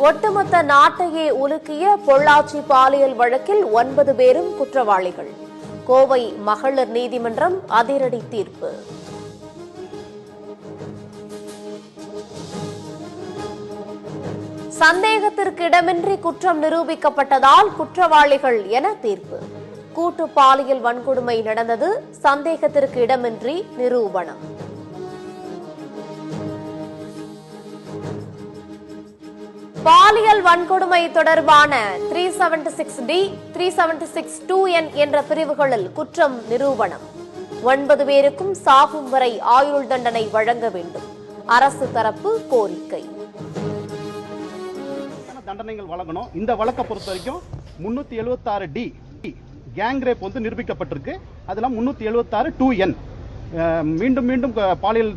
ஒட்டுமொத்த நாட்டையே உலுக்கிய பொள்ளாச்சி பாலியல் வழக்கில் 9 பேரும் குற்றவாளிகள். கோவை மகளிர் நீதிமன்றம் அதிரடி தீர்ப்பு. சந்தேகத்திற்கு இடமின்றி குற்றம் நிரூபிக்கப்பட்டதால் குற்றவாளிகள் என தீர்ப்பு. கூட்டு பாலியல் வன்கொடுமை நடந்தது, சந்தேகத்திற்கு இடமின்றி நிரூபணம். பாலியல் வன்கொடுமை தொடர்பான 376D, 376-2N என்ற பிரிவுகளில் குற்றம் நிரூபணம். 9 பேருக்கும் சாகும் வரை ஆயுள் தண்டனை வழங்க வேண்டும். அரசு தரப்பு கோரிக்கை. தண்டனைகள் வழங்கணும். இந்த வழக்கை பொறுத்த வரைக்கும் 376D கேங் ரேப் வந்து நிரூபிக்கப்பட்டிருக்கு. அதெல்லாம் 376-2N மீண்டும் மீண்டும் பாலியல்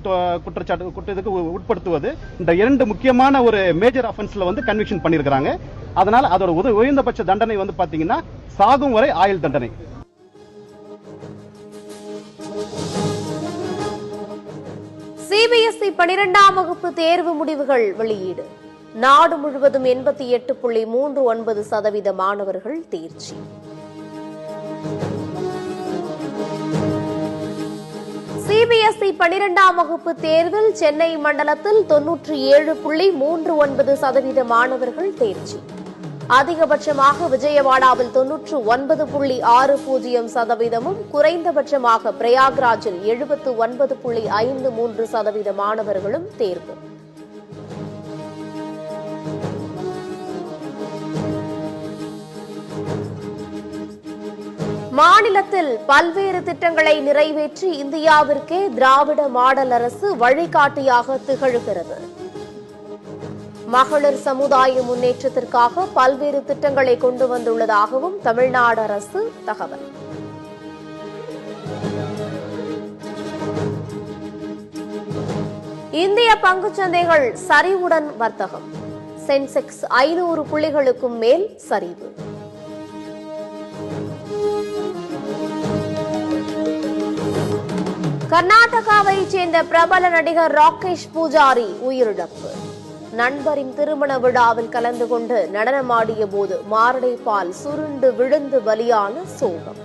குற்றத்துக்கு உட்படுத்துவது. இந்த 2 முக்கியமான ஒரு மேஜர் அஃபென்ஸ்ல வந்து கன்விக்ஷன் பண்ணிருக்காங்க. அதனால அதோட உயர்ந்தபட்ச தண்டனை வந்து பாத்தீங்கன்னா சாகும் வரை ஆயுள் தண்டனை. சிபிஎஸ்இ 12ஆம் வகுப்பு தேர்வு முடிவுகள் வெளியீடு. நாடு முழுவதும் 88.39% மாணவர்கள் தேர்ச்சி. சிபிஎஸ்இ 12ஆம் வகுப்பு தேர்வில் சென்னை மண்டலத்தில் 97.39% மாணவர்கள் தேர்ச்சி. அதிகபட்சமாக விஜயவாடாவில் 99.60%, குறைந்தபட்சமாக பிரயாக்ராஜில் 79.53% மாணவர்களும் தேர்வு. மாநிலத்தில் பல்வேறு திட்டங்களை நிறைவேற்றி இந்தியாவிற்கே திராவிட மாடல் அரசு வழிகாட்டியாக திகழ்கிறது. மகளிர் சமுதாய முன்னேற்றத்திற்காக பல்வேறு திட்டங்களை கொண்டு வந்துள்ளதாகவும் தமிழ்நாடு அரசு தகவல். இந்திய பங்குச்சந்தைகள் சரிவுடன் வர்த்தகம். சென்செக்ஸ் 500 புள்ளிகளுக்கும் மேல் சரிவு. கர்நாடகாவைச் சேர்ந்த பிரபல நடிகர் ராகேஷ் பூஜாரி உயிரிழப்பு. நண்பரின் திருமண விழாவில் கலந்து கொண்டு நடனமாடிய போது மாரடை பால் சுருண்டு விழுந்து பலியான சோகம்.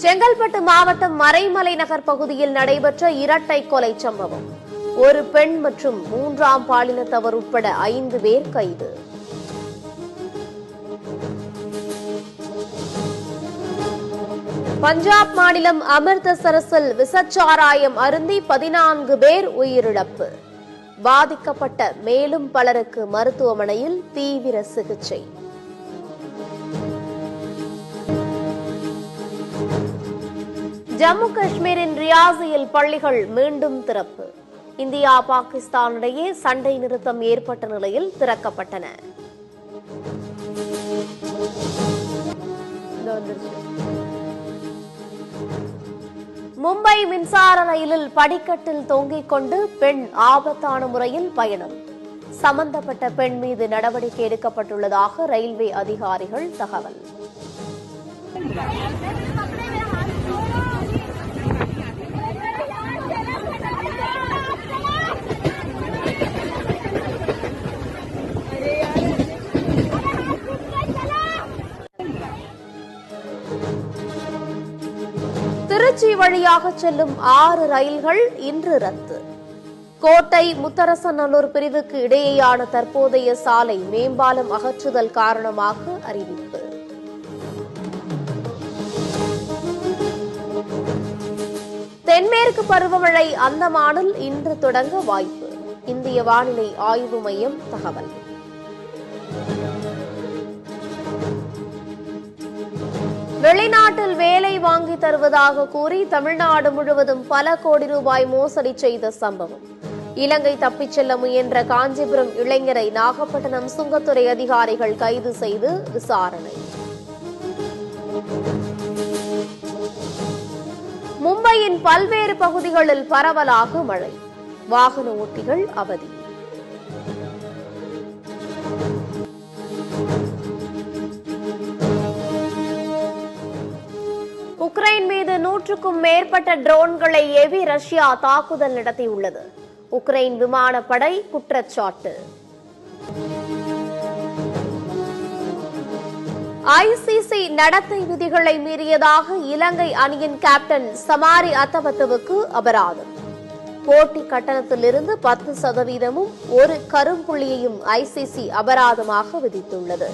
செங்கல்பட்டு மாவட்டம் மறைமலை நகர் பகுதியில் நடைபெற்ற இரட்டை கொலை சம்பவம். ஒரு பெண் மற்றும் 3ஆம் பாலினத்தவர் உட்பட 5 பேர் கைது. பஞ்சாப் மாநிலம் அமிர்தசரஸில் விஷச்சாராயம் அருந்தி 14 பேர் உயிரிழப்பு. பாதிக்கப்பட்ட மேலும் பலருக்கு மருத்துவமனையில் தீவிர சிகிச்சை. ஜம்மு காஷ்மீரின் ரியாசியில் பள்ளிகள் மீண்டும் திறப்பு. இந்தியா பாகிஸ்தான் இடையே சண்டை நிறுத்தம் ஏற்பட்ட நிலையில் திறக்கப்பட்டன. மும்பை மின்சார ரயிலில் படிக்கட்டில் தொங்கிக் கொண்டு பெண் ஆபத்தான முறையில் பயணம். சம்பந்தப்பட்ட பெண் மீது நடவடிக்கை எடுக்கப்பட்டுள்ளதாக ரயில்வே அதிகாரிகள் தகவல். திருச்சி வழியாக செல்லும் 6 ரயில்கள் இன்று ரத்து. கோட்டை முத்தரசநல்லூர் பிரிவுக்கு இடையேயான தற்போதைய சாலை மேம்பாலம் அகற்றுதல் காரணமாக அறிவிப்பு. தென்மேற்கு பருவமழை அந்தமானில் இன்று தொடங்க வாய்ப்பு. இந்திய வானிலை ஆய்வு மையம் தகவல். வெளிநாட்டில் வேலை வாங்கி தருவதாக கூறி தமிழ்நாடு முழுவதும் பல கோடி ரூபாய் மோசடி செய்த சம்பவம். இலங்கை தப்பிச் செல்ல முயன்ற காஞ்சிபுரம் இளைஞரை நாகப்பட்டினம் சுங்கத்துறை அதிகாரிகள் கைது செய்து விசாரணை. மும்பையின் பல்வேறு பகுதிகளில் பரவலாக மழை. வாகன ஓட்டிகள் அவதி. உக்ரைன் மீது 100க்கும் மேற்பட்ட ட்ரோன்களை ஏவி ரஷ்யா தாக்குதல் நடத்தியுள்ளது. உக்ரைன் விமானப்படை குற்றச்சாட்டு. ஐசிசி நடத்தை விதிகளை மீறியதாக இலங்கை அணியின் கேப்டன் சமாரி அத்தபத்துவுக்கு அபராதம். போட்டி கட்டணத்திலிருந்து 10% ஒரு கரும்புள்ளியையும் ஐசிசி அபராதமாக விதித்துள்ளது.